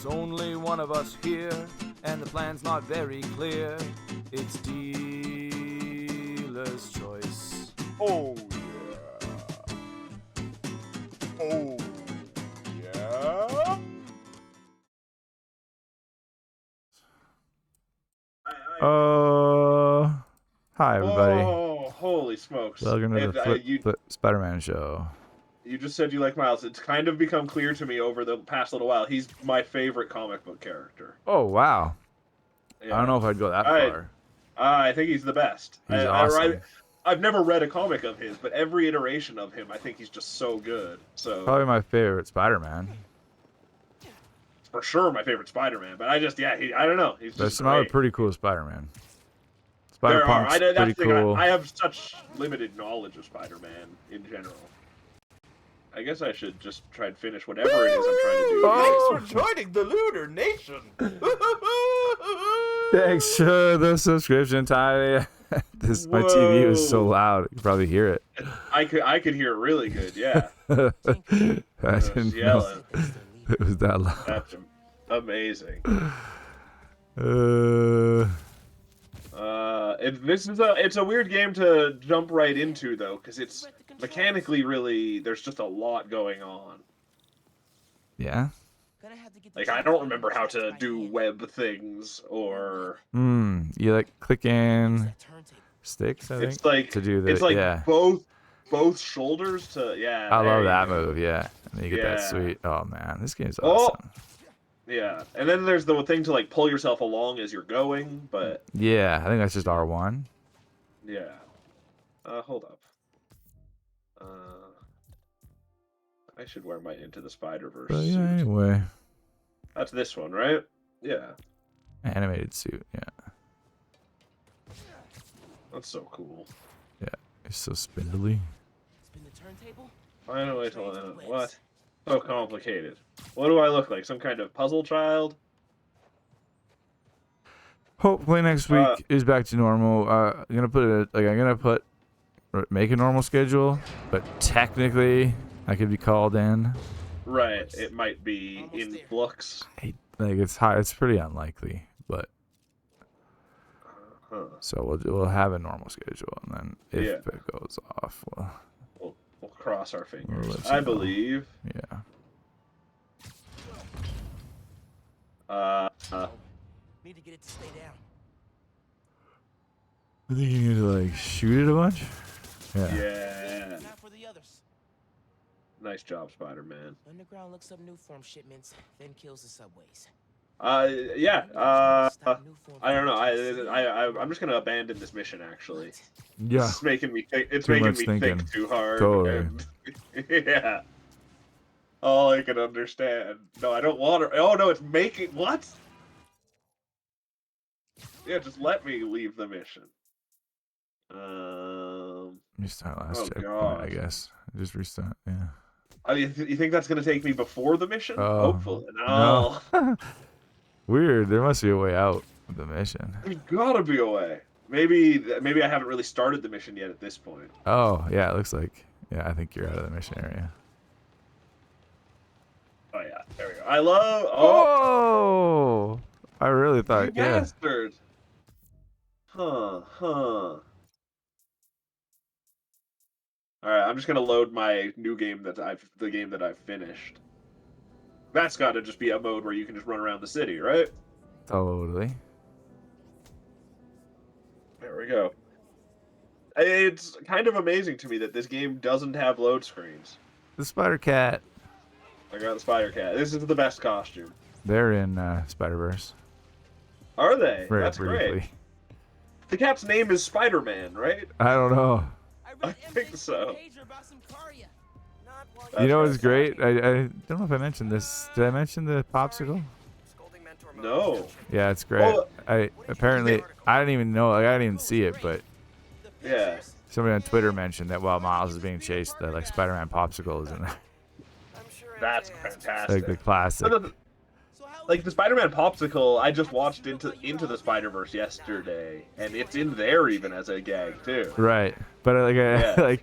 There's only one of us here, and the plan's not very clear. It's dealer's choice. Oh, yeah. Oh, yeah. Hi everybody. Oh, holy smokes. Welcome to the Flip Spider-Man show. You just said you like Miles. It's kind of become clear to me over the past little while. He's my favorite comic book character. Oh, wow. Yeah. I don't know if I'd go that far. I think he's the best. He's awesome. I've never read a comic of his, but every iteration of him, I think he's just so good. So Probably my favorite Spider-Man. for sure my favorite Spider-Man. But I don't know. He's There's just some other great. pretty cool Spider-Man. There are. Spider-Punk's That's pretty the thing, cool. I have such limited knowledge of Spider-Man in general. I guess I should just try and finish whatever it is I'm trying to do. Oh. Thanks for joining the Lunar Nation. Thanks for the subscription, Ty. My TV was so loud. You can probably hear it. I could hear it really good. Yeah. I didn't know Yelling. it was that loud. That's amazing. It's a weird game to jump right into though, because it's mechanically really there's just a lot going on. Yeah. Like I don't remember how to do web things or. You like click in sticks, I think, It's like to do the it's like yeah. both shoulders to yeah. I there love you that go. move, yeah. And then you get that Yeah. sweet. Oh man, this game's Oh. awesome. Yeah, and then there's the thing to like pull yourself along as you're going, but Yeah, I think that's just R1. yeah. Hold up. I should wear my Into the Spider-Verse But suit. yeah, anyway. That's this one, right? Yeah. Animated suit, yeah. That's so cool. It's so spindly. Find a way to what? So complicated. What do I look like? Some kind of puzzle child? Hopefully next week is back to normal. I'm gonna make a normal schedule, but technically I could be called in. Right. It might be in flux. It's pretty unlikely, but so we'll have a normal schedule, and then if it goes off, We'll cross our fingers. let you I know. believe. Yeah. Need to get it to stay down. I think you need to like shoot it a bunch. Yeah. Not for the others. Nice job, Spider-Man. Underground looks up new form shipments, then kills the subways. I don't know. I'm just gonna abandon this mission. Actually, Yeah. it's making me think. It's Too making much me thinking. think too hard. Totally. and- yeah. All I can understand. No, I don't want to. Oh no, it's making what? Yeah, just let me leave the mission. Restart last Oh, checkpoint, God. I guess. Just restart. Yeah. I mean, you think that's gonna take me before the mission? Oh, Hopefully, no. Weird. There must be a way out of the mission. There's gotta be a way. Maybe I haven't really started the mission yet at this point. Oh, yeah, it looks like. Yeah, I think you're out of the mission area. Oh yeah, there we go. I love. Oh! I really You thought, yeah. bastard. Huh. All right, I'm just gonna load my new game the game that I've finished. That's got to just be a mode where you can just run around the city, right? Totally. There we go. It's kind of amazing to me that this game doesn't have load screens. The Spider Cat. I got the Spider Cat. This is the best costume. They're in Spider-Verse. Are they? Very That's briefly. great. The cat's name is Spider-Man, right? I don't know. I think so. You know what's That's great? I don't know if I mentioned this. Did I mention the popsicle? No. Yeah, it's great. Well, I didn't even know. Like, I didn't even see it, but Yeah. somebody on Twitter mentioned that while Miles is being chased, that like Spider-Man popsicle is in there. That's fantastic. Like the classic. Like the Spider-Man popsicle, I just watched Into the Spider-Verse yesterday, and it's in there even as a gag too. Right, but Yeah.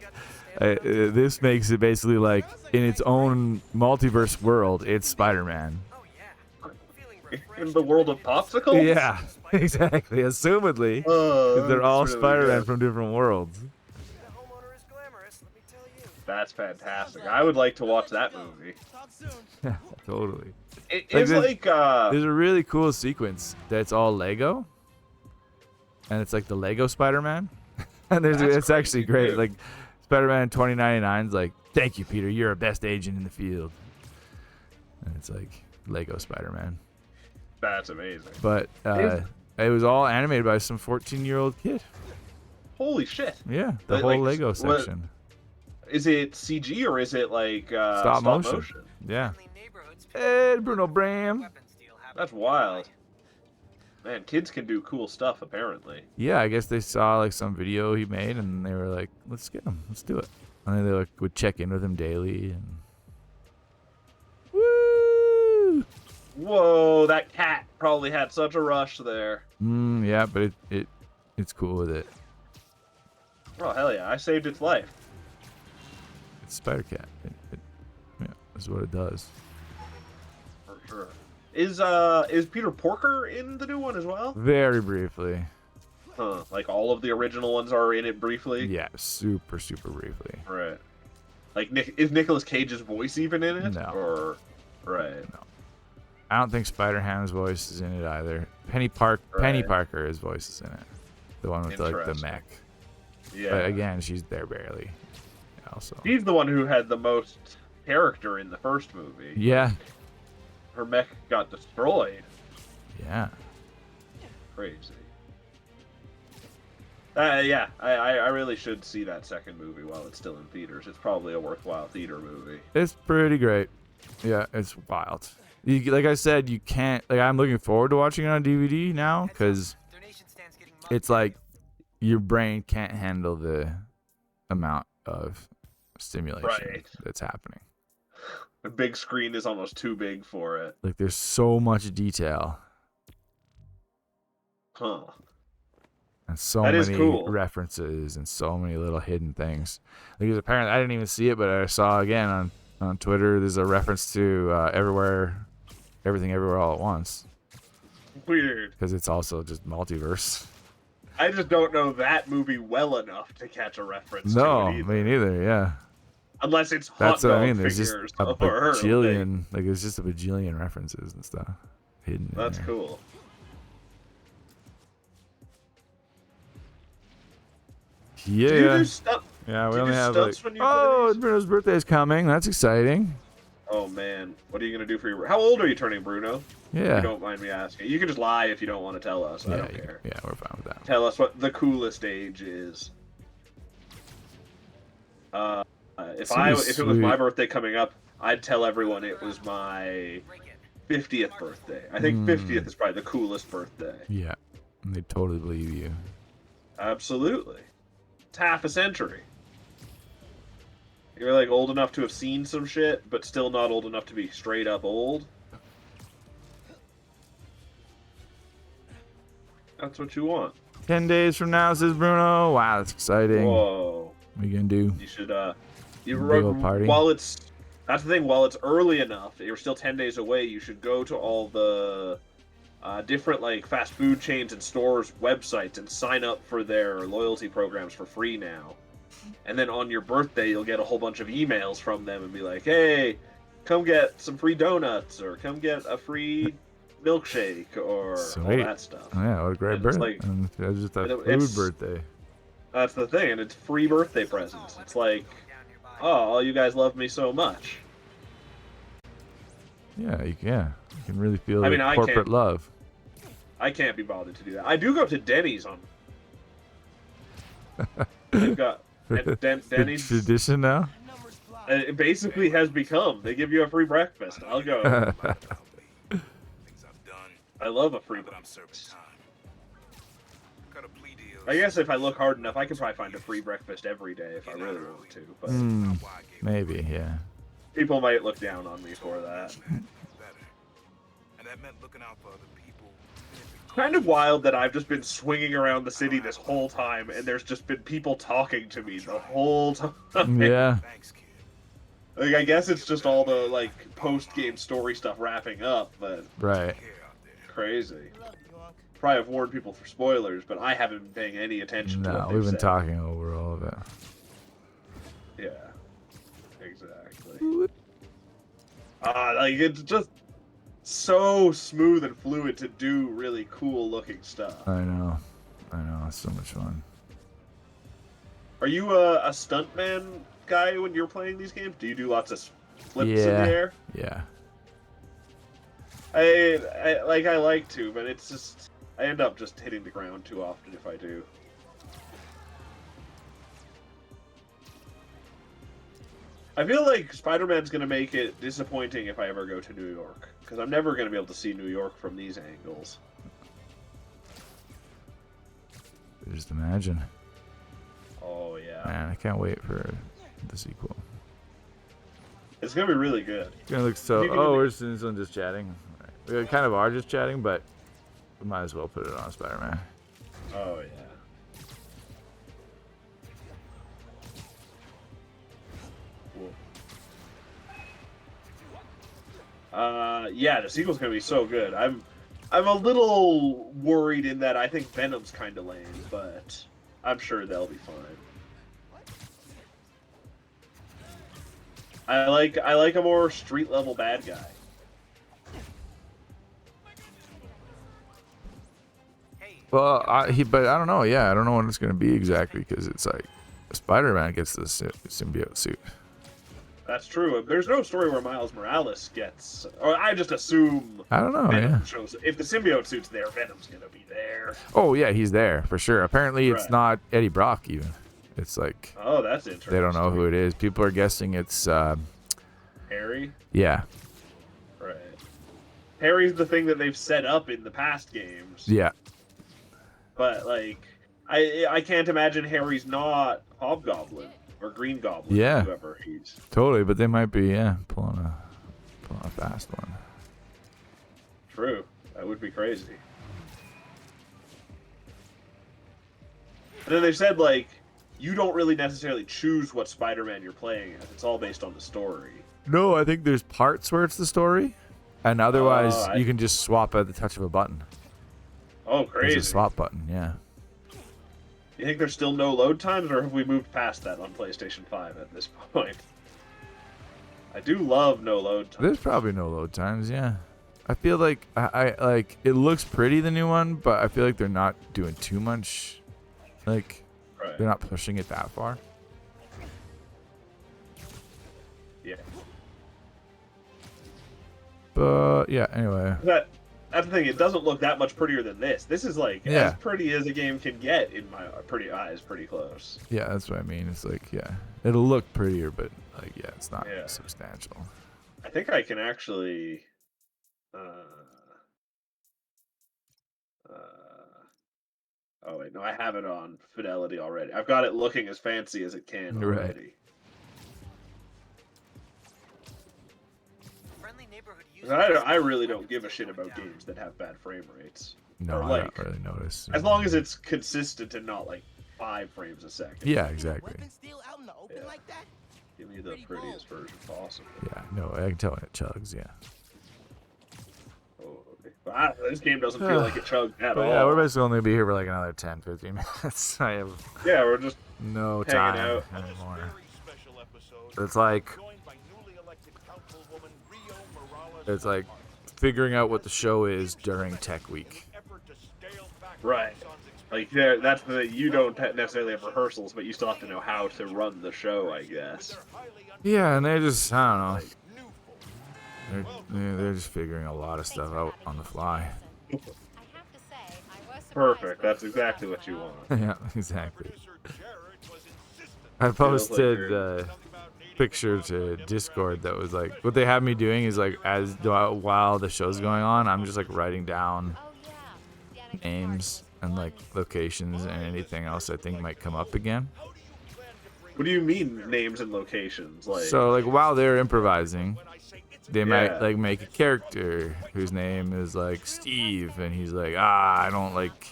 this makes it basically like in its own multiverse world, it's Spider-Man. in the world of popsicles? Yeah, exactly. Assumedly, 'cause they're all that's really Spider-Man good. from different worlds. The homeowner is glamorous, let me tell you. That's fantastic. I would like to watch that movie. Talk soon. Yeah, totally. It Like is this- like There's a really cool sequence that's all Lego, and it's like the Lego Spider-Man, and That's it's actually crazy, great. dude. Like Spider-Man 2099 is like, "Thank you, Peter. You're our best agent in the field," and it's like Lego Spider-Man. that's amazing. But it was all animated by some 14-year-old kid. Holy shit. Yeah, the Like- whole like, Lego what- section. Is it CG or is it like Stop motion. Yeah. Hey, Bruno Bram. That's wild. Man, kids can do cool stuff apparently. Yeah, I guess they saw like some video he made, and they were like, "Let's get him. Let's do it." And then they like would check in with him daily, and woo. Whoa, that cat probably had such a rush there. Yeah, but it's cool with it. Oh hell yeah, I saved its life. It's Spider Cat. Yeah, that's what it does. For sure. Is Peter Porker in the new one as well? Very briefly. Huh. Like all of the original ones are in it briefly? Yeah, super briefly. Right. Like is Nicolas Cage's voice even in it? No. Or right. I don't think Spider-Ham's voice is in it either. Penny Parker's voice is in it. The one with like the Interesting. mech. Yeah. But again, she's there barely. Also. He's the one who had the most character in the first movie. Yeah. Her mech got destroyed. Yeah. Crazy. Yeah, I really should see that second movie while it's still in theaters. It's probably a worthwhile theater movie. It's pretty great. Yeah, it's wild. Like I said, you can't. Like I'm looking forward to watching it on DVD now because it's like your brain can't handle the amount of stimulation Right. that's happening. The big screen is almost too big for it. Like there's so much detail Huh. and so That is many cool. references and so many little hidden things. Like apparently I didn't even see it, but I saw again on Twitter. There's a reference to Everything Everywhere All at Once Weird. because it's also just multiverse. I just don't know that movie well enough to catch a reference No, to it either. me neither. Yeah. Unless it's hot That's what I dog mean. There's just figures a or bajillion, like there's just a bajillion references and stuff hidden. in That's there. cool. Yeah, Do you do stuff? yeah. We do you only do have stunts like. when you Oh, play these? Bruno's birthday is coming. That's exciting. Oh man, what are you gonna do for your? How old are you turning, Bruno? If Yeah. you don't mind me asking. You can just lie if you don't want to tell us. I Yeah, don't care. yeah, we're fine with that. Tell us what the coolest age is. If It's gonna be it was my sweet. birthday coming up, I'd tell everyone it was my 50th birthday. I think Hmm. 50th is probably the coolest birthday. Yeah, and they totally believe you. Absolutely. It's half a century. You're like old enough to have seen some shit, but still not old enough to be straight up old. That's what you want. 10 days from now, says Bruno. Wow, that's exciting. Whoa. What are you gonna do? You should you Big old party? while it's that's the thing, while it's early enough, you're still 10 days away, you should go to all the different like fast food chains and stores websites and sign up for their loyalty programs for free now. And then on your birthday, you'll get a whole bunch of emails from them and be like, "Hey, come get some free donuts or come get a free milkshake or all Sweet. that stuff." Oh, yeah, what a great And it's birthday. like- And that's just a food it's- birthday. That's the thing, and it's free birthday presents. It's like, oh, you guys love me so much. Yeah, you can really feel I the mean, I corporate can't- love. I can't be bothered to do that. I do go to Denny's on. They've got The Denny's. tradition now. It basically has become. They give you a free breakfast. I'll go. Things I've done, I love a free but I'm breakfast. serving time. Got a plea deal. I guess if I look hard enough, I can probably find a free breakfast every day if I really want to. But Hmm, maybe, yeah. people might look down on me for that. Better. And that meant looking out for other people. Kind of wild that I've just been swinging around the city this whole time, and there's just been people talking to me the whole time. Yeah. Thanks, kid. Like, I guess it's just all the like post-game story stuff wrapping up, but Right. Care out crazy. Probably have warned people for spoilers, but I haven't been paying any attention to No, what they've we've been said. talking over all of it. Yeah, exactly. Like it's just so smooth and fluid to do really cool looking stuff. I know. It's so much fun. Are you a stuntman guy when you're playing these games? Do you do lots of flips in the air? Yeah. I like to, but it's just I end up just hitting the ground too often if I do. I feel like Spider-Man's gonna make it disappointing if I ever go to New York, because I'm never gonna be able to see New York from these angles. Just imagine. Oh yeah, Man, I can't wait for the sequel. it's gonna be really good. It's gonna look so. You can Oh, do we're just chatting. We kind of are just chatting, but we might as well put it on Spider-Man. Oh yeah. Yeah, the sequel's gonna be so good. I'm a little worried in that I think Venom's kind of lame, but I'm sure they'll be fine. I like a more street level bad guy. Well, but I don't know. Yeah, I don't know what it's gonna be exactly because it's like Spider-Man gets the symbiote suit. That's true. There's no story where Miles Morales gets, or I just assume. I don't know. Venom Yeah. shows. If the symbiote suit's there, Venom's gonna be there. Oh yeah, he's there for sure. Apparently, it's Right. not Eddie Brock even. It's like Oh, that's interesting. they don't know who it is. People are guessing it's. Harry. Yeah. Right. Harry's the thing that they've set up in the past games. Yeah. But like, I can't imagine Harry's not Hobgoblin or Green Goblin. Yeah. Whoever he's. Totally, but they might be pulling a fast one. True. That would be crazy. And then they said like, you don't really necessarily choose what Spider-Man you're playing as. It's all based on the story. No, I think there's parts where it's the story, and otherwise Oh, you can just swap at the touch of a button. Oh, There's crazy. a swap button, yeah. You think there's still no load times, or have we moved past that on PlayStation 5 at this point? I do love no load times. There's probably no load times, yeah. I feel like I like it looks pretty, the new one, but I feel like they're not doing too much. Like Right. they're not pushing it that far. Yeah. But yeah, anyway. That's the thing. It doesn't look that much prettier than this. This is like Yeah. as pretty as a game can get in my pretty eyes. Pretty close. Yeah, that's what I mean. It's like, yeah, it'll look prettier, but like, yeah, it's not Yeah. substantial. I think I can actually. Oh wait, no, I have it on fidelity already. I've got it looking as fancy as it can Right. already. Friendly neighborhood I really don't give a shit about games that have bad frame rates. No, Or, I like, don't really notice. As long as it's consistent and not like 5 frames a second. Yeah, exactly. Weapons still out in the open Yeah. like that? Give me the prettiest version possible. Yeah, no, I can tell when it chugs. Yeah. Oh, okay. But this game doesn't feel like it chugged at But all. yeah, we're basically only gonna be here for like another 10, 15 minutes. I have Yeah, we're just no hanging time out. anymore. Very special episode. It's like Joined by newly elected councilwoman Rio Morales. it's like figuring out what the show is during Tech Week. Effort to scale back right. Amazon's Like there, that's the you don't necessarily have rehearsals, but you still have to know how to run the show, I guess. Yeah, and they just I don't know. new They're just figuring a lot of stuff out on the fly. Perfect. That's exactly what you want. Yeah, exactly. producer Jared was insistent. I like posted you're- a picture to Discord that was like, what they have me doing is like, while the show's going on, I'm just like writing down names and like locations and anything else I think might come up again. What do you mean names and locations? Like So like while they're improvising, they might Yeah. like make a character whose name is like Steve, and he's like, I don't like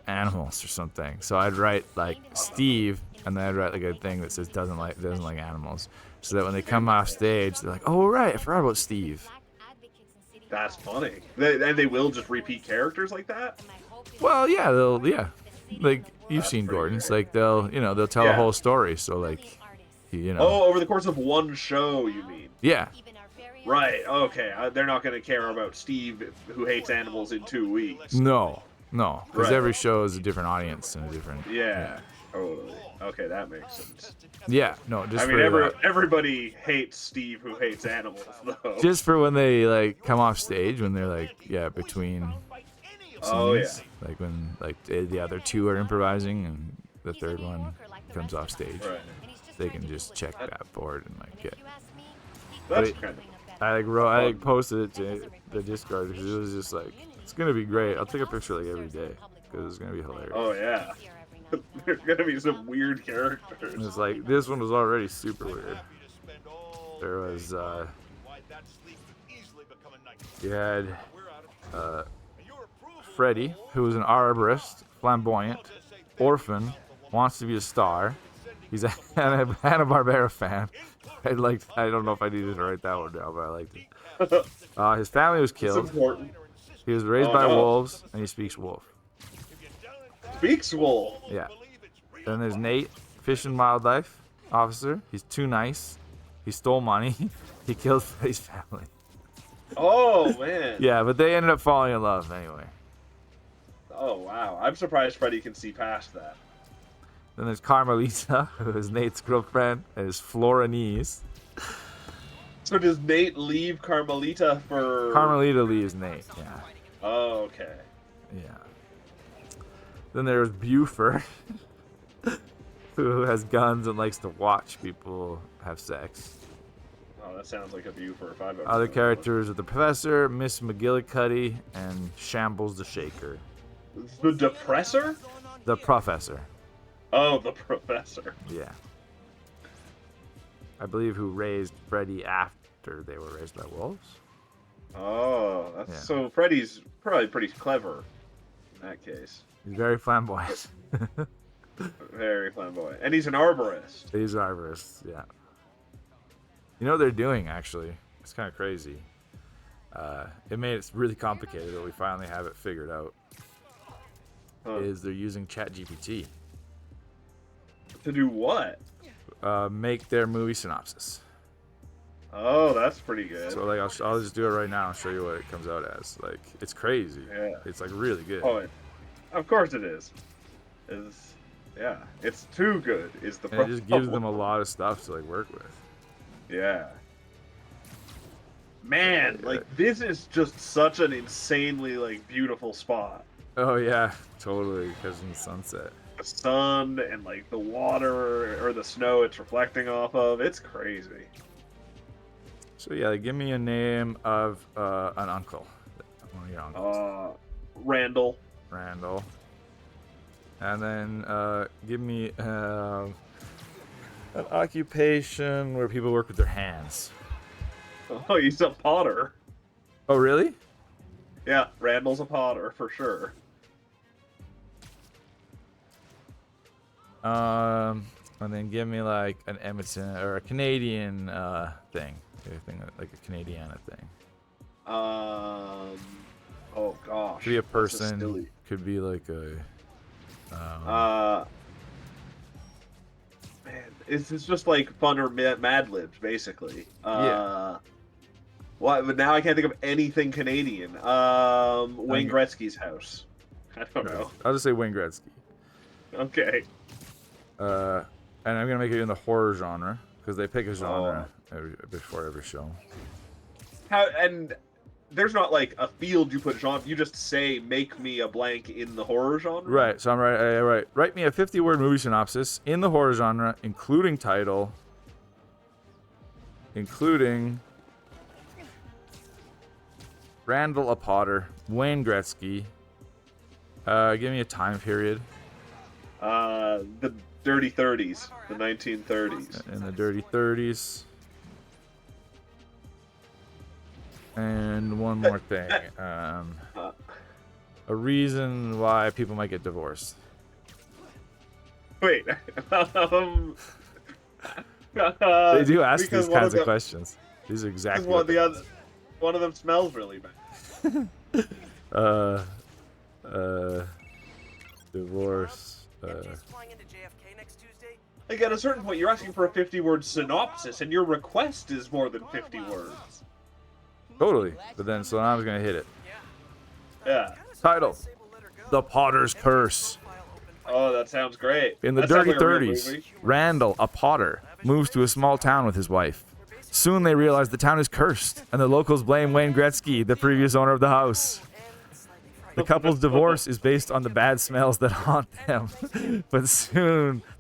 animals or something. So I'd write like Steve, and then I'd write like a thing that says doesn't like animals, so that when they come off stage, they're like, oh right, I forgot about Steve. That's funny. And they will just repeat characters like that? Well, yeah, like you've seen pretty Gordon's, great. like they'll tell a Yeah. whole story. So like, Oh, over the course of one show, you mean? yeah, Right, okay. They're not going to care about Steve, who hates animals, in 2 weeks. no, because Right. every show is a different audience and a different. Yeah, totally. Okay, that makes sense. Yeah, no, just I mean, for everybody hates Steve, who hates animals, though. just for when they like come off stage when they're like between Oh, yeah. scenes, like when like the other two are improvising and the third one comes off stage, Right. they can just check that board and like get. That's But kind of... I like posted it to the Discord because it was just like it's gonna be great. I'll take a picture like every day because it's gonna be hilarious. Oh, yeah. There's going to be some weird And characters. it's like this one was already super weird. There was you had Freddy, who was an arborist, flamboyant, orphan, wants to be a star. He's a Hanna-Barbera fan. I don't know if I needed to write that one down, but I liked it. His family was It's killed. important. He was raised Oh, by no. wolves, and he speaks wolf. Speaks wolf. Yeah. Then there's Nate, fish and wildlife officer. He's too nice. He stole money. He killed Freddy's family. Oh, man. Yeah, but they ended up falling in love anyway. Oh, wow. I'm surprised Freddy can see past that. Then there's Carmelita, who is Nate's girlfriend, and is Florinese. So does Nate leave Carmelita for... Carmelita leaves Nate, yeah. Oh, okay. Yeah. Then there's Buford, who has guns and likes to watch people have sex. Oh, that sounds like a view for if I've ever Other seen characters are the Professor, Miss McGillicuddy, and Shambles the Shaker. one. The Depressor? The Professor, Oh, the Professor. yeah. I believe who raised Freddy after they were raised by wolves. Oh, that's Yeah. so Freddy's probably pretty clever in that case. He's very flamboyant. Very flamboyant. And he's an arborist. He's arborists, yeah. You know what they're doing, actually? It's kind of crazy. It made it really complicated, but we finally have it figured out. Huh. Is they're using ChatGPT. To do what? Make their movie synopsis. Oh, that's pretty good. So like I'll just do it right now and show you what it comes out as. Like it's crazy. Yeah. It's like really good. Oh, of course it is. Yeah, it's too good. Is the And it just gives them a lot of stuff to like work with. Yeah. Man, like this is just such an insanely like beautiful spot. Oh yeah, totally. Because in the sunset. The sun and like the water or the snow it's reflecting off of. It's crazy. So yeah, give me a name of an uncle. One of your uncles. Randall. Randall. And then give me an occupation where people work with their hands. Oh, he's a potter. Oh really? Yeah, Randall's a potter for sure. And then give me like an Edmonton or a Canadian thing. Anything like a Canadiana thing. Oh gosh. Could be a What's a person. silly- Could be like a. Man, it's just like fun or Mad Libs, basically. Yeah. What? But now I can't think of anything Canadian. Wayne Gretzky's house. I don't know. I'll just say Wayne Gretzky. Okay. And I'm gonna make it in the horror genre because they pick a genre before every show. How and there's not like a field you put genre. You just say make me a blank in the horror genre. Right. So I'm right. Write me a 50-word movie synopsis in the horror genre, including title, including Randall a Potter, Wayne Gretzky. Give me a time period. The Dirty 30s, the 1930s. In the Dirty 30s. And one more thing. A reason why people might get divorced. Wait. They do ask because these one kinds of the- questions. These are because exactly one what of the other One of them smells really bad. Divorce. MJ's flying into JFK next Tuesday. Like, at a certain point, you're asking for a 50-word synopsis, and your request is more than 50 words. Totally. But then, so now I was gonna hit it. Yeah. Title: The Potter's Curse. Oh, that sounds great. In the That sounds dirty like a real 30s, movie. Randall, a potter, moves to a small town with his wife. Soon they realize the town is cursed, and the locals blame Wayne Gretzky, the previous owner of the house. The couple's divorce is based on the bad smells that haunt them, but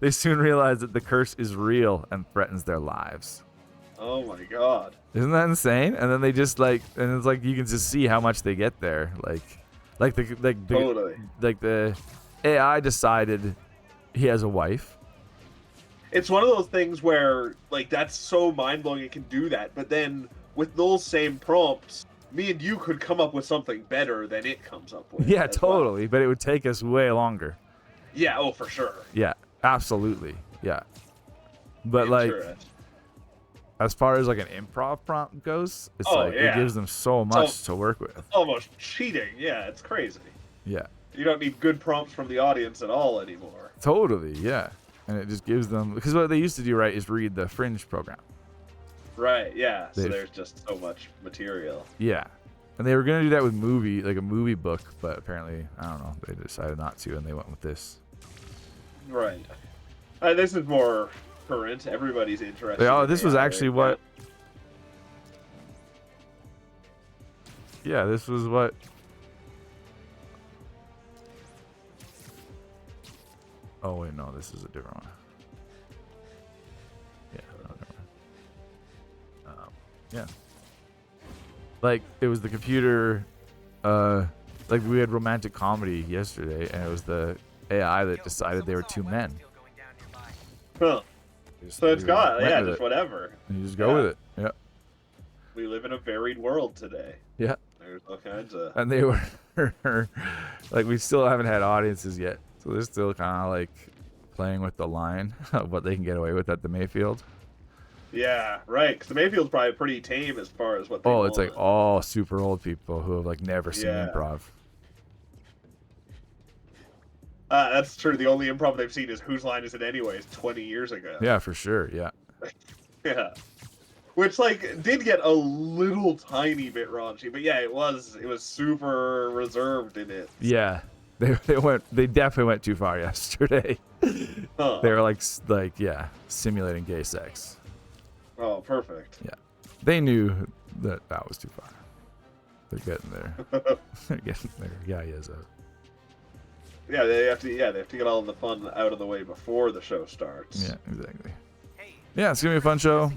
they soon realize that the curse is real and threatens their lives. Oh my god. Isn't that insane? And then they just and it's like you can just see how much they get there. Totally. Like the AI decided he has a wife. It's one of those things where, like, that's so mind-blowing it can do that, but then with those same prompts, me and you could come up with something better than it comes up with. Yeah, as well. totally. But it would take us way longer. Yeah, oh, for sure. Yeah, absolutely. Yeah. But like, Interesting. as far as like an improv prompt goes, it's Oh, like it yeah. gives them so much to work with. Almost cheating. Yeah, it's crazy. Yeah. You don't need good prompts from the audience at all anymore. Totally, yeah. And it just gives them, because what they used to do, right, is read the Fringe program. Right, yeah. So They've- there's just so much material. Yeah. And they were going to do that with a movie book, but apparently, I don't know, they decided not to, and they went with this. Right. This is more current. Everybody's interested. Oh, in this was AI actually right what... Yeah, this was what... Oh, wait, no, this is a different one. Yeah, no, never mind. Yeah. Like, it was the computer, like, we had romantic comedy yesterday, and it was the AI that decided they were two men. now. Huh. So it's We got, went yeah, with just it. whatever. And you just go Yeah. with it. Yeah. We live in a varied world today. Yeah. There's all kinds of... And they were, like, we still haven't had audiences yet. So they're still kind of, like, playing with the line of what they can get away with at the Mayfield. Yeah, right. Because the Mayfield's probably pretty tame as far as what they Oh, it's like want. all super old people who have, like, never seen Yeah. improv. That's true. The only improv they've seen is Whose Line Is It Anyways 20 years ago. Yeah, for sure. Yeah. Yeah. Which, like, did get a little tiny bit raunchy, but yeah, it was super reserved in it. Yeah. They definitely went too far yesterday. Huh. They were like, yeah, simulating gay sex. Oh, perfect. Yeah. They knew that was too far. They're getting there. They're getting there. Yeah, he is. Yeah, they have to get all the fun out of the way before the show starts. Yeah, exactly. Yeah, it's gonna be a fun show.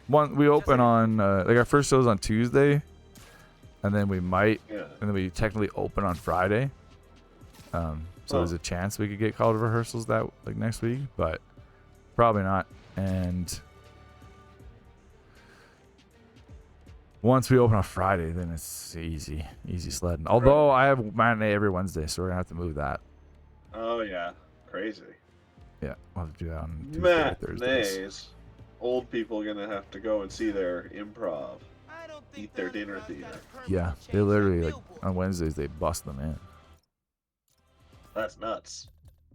We open on like our first show's on Tuesday, and then and then we technically open on Friday. So there's a chance we could get called to rehearsals that like next week, but probably not. And once we open on Friday, then it's easy sledding. Although I have matinee every Wednesday, so we're gonna have to move that. Oh yeah, crazy. Yeah, we'll have to do that on Tuesday or Thursdays. Matinees. Old people gonna have to go and see their improv. Eat their dinner theater. Yeah, they literally like on Wednesdays they bust them in. That's nuts.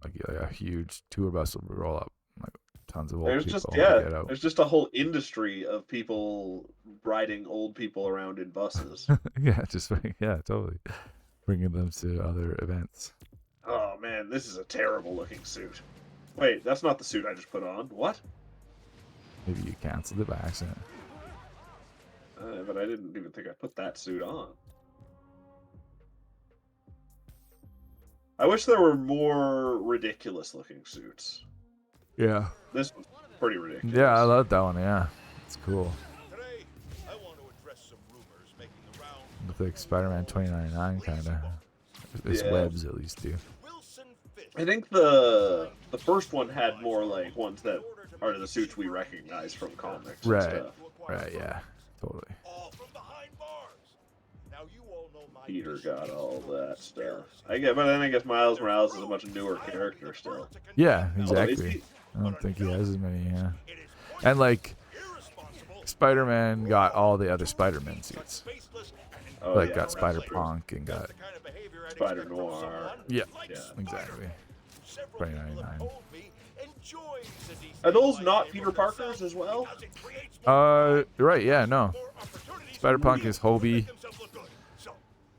Like a huge tour bus will roll up, like tons of old There's people. just to get out. there's just a whole industry of people riding old people around in buses. Yeah, totally, bringing them to other events. Oh man, this is a terrible looking suit. Wait, that's not the suit I just put on. What? Maybe you canceled it by accident. But I didn't even think I put that suit on. I wish there were more ridiculous looking suits. Yeah. This one's pretty ridiculous. Yeah, I love that one. Yeah, it's cool. Today, I want to address some rumors making the round. With like Spider-Man 2099 kind of. This Yeah. webs at least do. Wilson Fisk. I think the first one had more like ones that are the suits we recognize from comics and Right. stuff. Right. Yeah. Totally. All from behind bars. Now you all know my Peter got all that stuff. But then I guess Miles Morales is a much newer character still. Yeah. Although, is Exactly. he- I don't think he has as many. Yeah. And like, Spider-Man got all the other Spider-Man suits. Oh, Like yeah, got that's Spider-Punk and got Spider Noir. yeah, Yeah. exactly. 2099. Are those not Peter Parkers as well? Right, yeah, no. Spider-Punk is Hobie.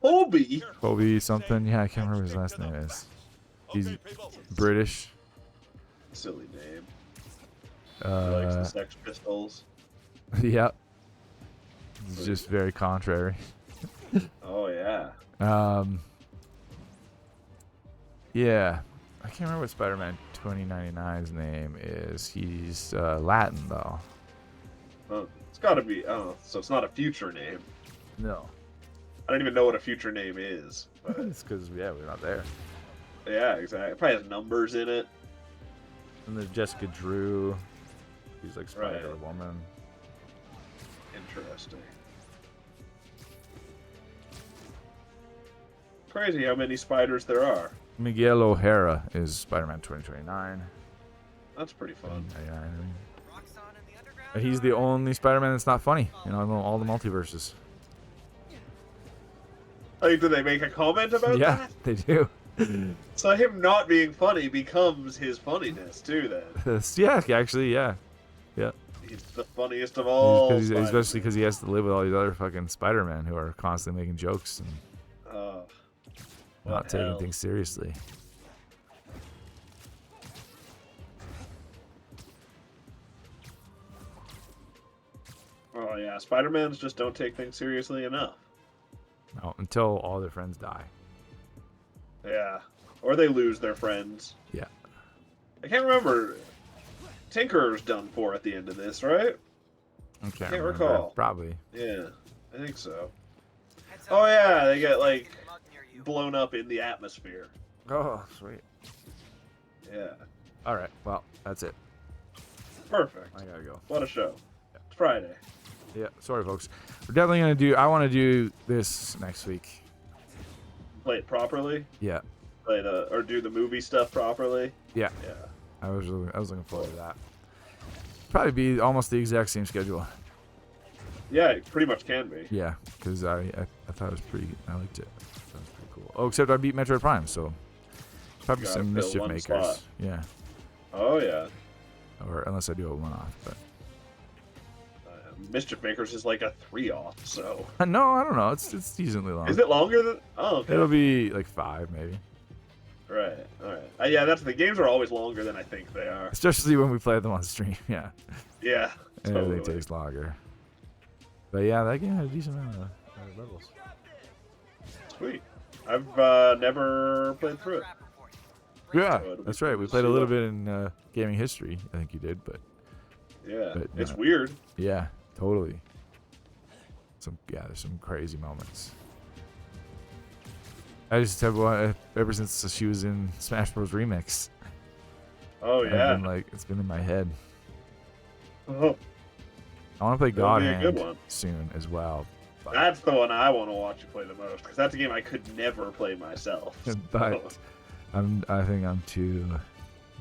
Hobie? Hobie something. Yeah, I can't remember his last name is. He's British. Silly name. He likes the Sex Pistols. Yep. It's just very contrary. Oh, yeah. Yeah. I can't remember what Spider-Man 2099's name is. He's Latin, though. Oh, it's gotta be. Oh, so it's not a future name. No. I don't even know what a future name is. But It's because, yeah, we're not there. yeah, exactly. It probably has numbers in it. And there's Jessica Drew. She's like Spider-Woman. Interesting. Crazy how many spiders there are. Miguel O'Hara is Spider-Man 2029. That's pretty fun. Yeah, he's the only Spider-Man that's not funny, in all the multiverses. Like, do they make a comment about Yeah, that? they do. So him not being funny becomes his funniness too. Then Yeah, actually, yeah. he's the funniest of all. Especially because he has to live with all these other fucking Spider-Man who are constantly making jokes and not taking things seriously. Oh yeah, Spider-Mans just don't take things seriously enough. No, until all their friends die. Yeah, or they lose their friends. Yeah. I can't remember. Tinker's done for at the end of this, right? I Can't remember. recall. Probably. Yeah, I think so. Oh yeah, they get like blown up in the atmosphere. Oh, sweet. Yeah. All right. Well, that's it. Perfect. I gotta go. What a show. It's Friday. Yeah. Sorry, folks. We're definitely gonna do. I want to do this next week. Play it properly. Yeah. Play or do the movie stuff properly. Yeah. Yeah. I was looking forward to that. Probably be almost the exact same schedule. Yeah, it pretty much can be. Yeah, because I thought it was pretty. I liked it. That was pretty cool. Oh, except I beat Metroid Prime, so probably Gotta some fill mischief one makers. spot. Yeah. Oh yeah. Or unless I do a one-off, but. Mischief Makers is like a 3-off, so. No, I don't know. It's decently long. Is it longer than? Oh, okay. It'll be like 5 maybe. Right. All right. Yeah, that's the games are always longer than I think they are. Especially when we play them on stream. Yeah. Yeah. Totally. Everything takes longer. But yeah, that game had a decent amount of levels. Sweet. I've never played through it. Yeah, So that's right. We played a little bit in gaming history. I think you did, but yeah, but it's no. weird. Yeah, totally. There's some crazy moments. I just have ever since she was in Smash Bros. Remix. Oh yeah. It's been in my head. Oh, I want to play That'll God be a good Hand one. soon as well. But, that's the one I want to watch you play the most because that's a game I could never play myself. but I think I'm too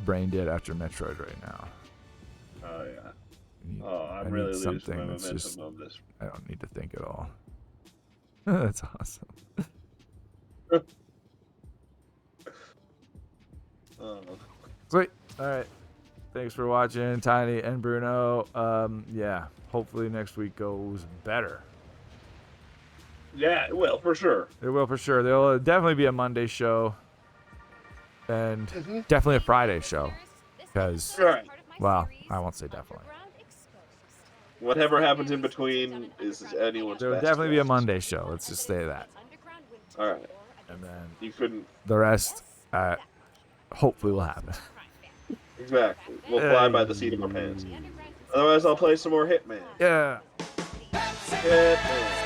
brain dead after Metroid right now. Oh yeah. I I'm need really losing something my that's momentum just- on this. I don't need to think at all. That's awesome. Sweet. All right. Thanks for watching, Tiny and Bruno. Yeah. Hopefully next week goes better. Yeah, it will for sure. It will for sure. There'll definitely be a Monday show, and definitely a Friday show. Because, Right. well, I won't say definitely. Whatever happens in between is anyone's There will best definitely be a guess. Monday show. Let's just say that. All right. And then You couldn't. the rest, hopefully, will happen. Exactly. We'll fly by the seat of our pants. Otherwise, I'll play some more Hitman. Yeah. Hitman.